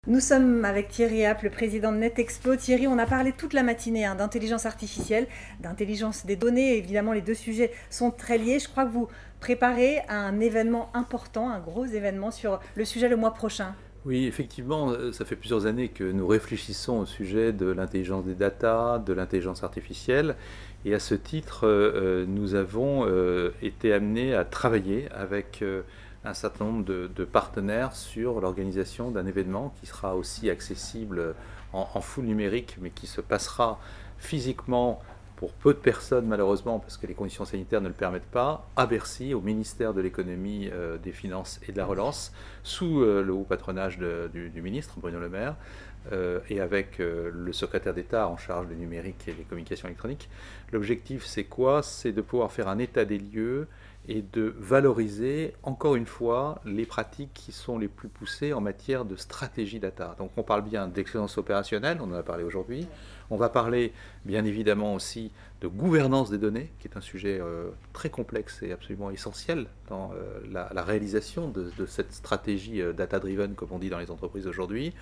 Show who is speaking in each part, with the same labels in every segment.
Speaker 1: Nous sommes avec Thierry App, le président de NetExplo. Thierry, on a parlé toute la matinée d'intelligence artificielle, d'intelligence des données. Évidemment, les deux sujets sont très liés. Je crois que vous préparez un événement important, un gros événement sur le sujet le mois prochain.
Speaker 2: Oui, effectivement, ça fait plusieurs années que nous réfléchissons au sujet de l'intelligence des data, de l'intelligence artificielle. Et à ce titre, nous avons été amenés à travailler avec un certain nombre de partenaires sur l'organisation d'un événement qui sera aussi accessible en full numérique, mais qui se passera physiquement pour peu de personnes malheureusement, parce que les conditions sanitaires ne le permettent pas, à Bercy, au ministère de l'économie, des finances et de la relance, sous le haut patronage du ministre Bruno Le Maire, et avec le secrétaire d'État en charge du numérique et des communications électroniques. L'objectif, c'est quoi? C'est de pouvoir faire un état des lieux et de valoriser, encore une fois, les pratiques qui sont les plus poussées en matière de stratégie data. Donc on parle bien d'excellence opérationnelle, on en a parlé aujourd'hui. On va parler bien évidemment aussi de gouvernance des données, qui est un sujet très complexe et absolument essentiel dans la réalisation de cette stratégie data-driven, comme on dit dans les entreprises aujourd'hui.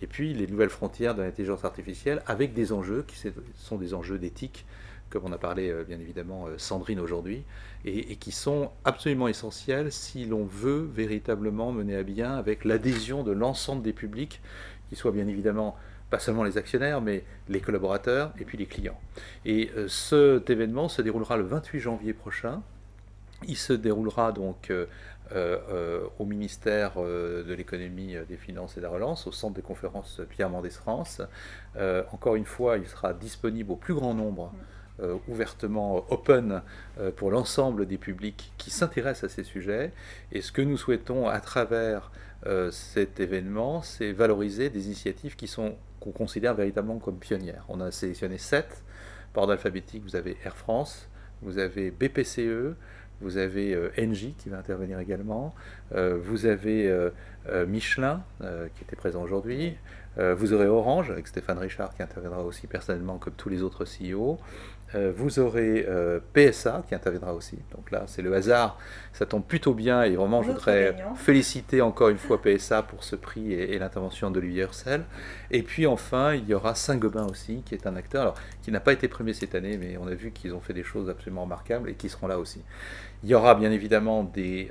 Speaker 2: Et puis les nouvelles frontières de l'intelligence artificielle, avec des enjeux qui sont des enjeux d'éthique, comme on a parlé bien évidemment Sandrine aujourd'hui, et qui sont absolument essentiels si l'on veut véritablement mener à bien avec l'adhésion de l'ensemble des publics, qui soient bien évidemment pas seulement les actionnaires, mais les collaborateurs et puis les clients. Et cet événement se déroulera le 28 janvier prochain. Il se déroulera donc au ministère de l'économie, des finances et de la relance, au centre de conférences Pierre Mendès France. Encore une fois, il sera disponible au plus grand nombre, ouvertement open pour l'ensemble des publics qui s'intéressent à ces sujets. Et ce que nous souhaitons à travers cet événement, c'est valoriser des initiatives qu'on considère véritablement comme pionnières. On a sélectionné 7. Par ordre alphabétique, vous avez Air France, vous avez BPCE, vous avez Engie qui va intervenir également, vous avez Michelin qui était présent aujourd'hui, vous aurez Orange avec Stéphane Richard qui interviendra aussi personnellement comme tous les autres CEO, vous aurez PSA qui interviendra aussi. Donc là, c'est le hasard, ça tombe plutôt bien et vraiment je voudrais féliciter encore une fois PSA pour ce prix et l'intervention d'Olivier Hercel. Et puis enfin, il y aura Saint-Gobain aussi qui est un acteur alors, qui n'a pas été primé cette année, mais on a vu qu'ils ont fait des choses absolument remarquables et qui seront là aussi. Il y aura bien évidemment des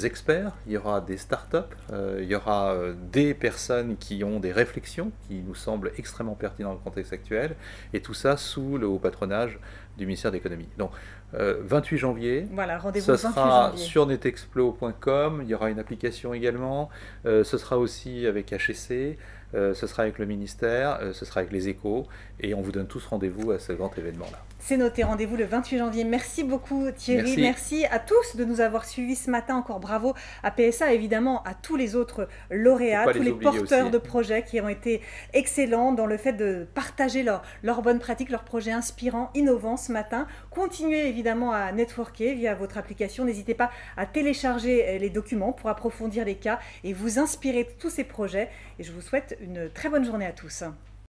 Speaker 2: experts, il y aura des startups, il y aura des personnes qui ont des réflexions qui nous semblent extrêmement pertinentes dans le contexte actuel, et tout ça sous le haut patronage du ministère de l'économie. Donc 28 janvier,
Speaker 1: voilà,
Speaker 2: ce sera sur netexplo.com, il y aura une application également, ce sera aussi avec HEC, ce sera avec le ministère, ce sera avec les échos, et on vous donne tous rendez-vous à ce grand événement-là.
Speaker 1: C'est noté, rendez-vous le 28 janvier. Merci beaucoup Thierry, merci à tous de nous avoir suivis ce matin, encore bravo à PSA, évidemment à tous les autres lauréats, tous les porteurs de projets qui ont été excellents dans le fait de partager leurs bonnes pratiques, leurs projets inspirants, innovants ce matin. Continuez évidemment à networker via votre application, n'hésitez pas à télécharger les documents pour approfondir les cas et vous inspirer de tous ces projets, et je vous souhaite une très bonne journée à tous.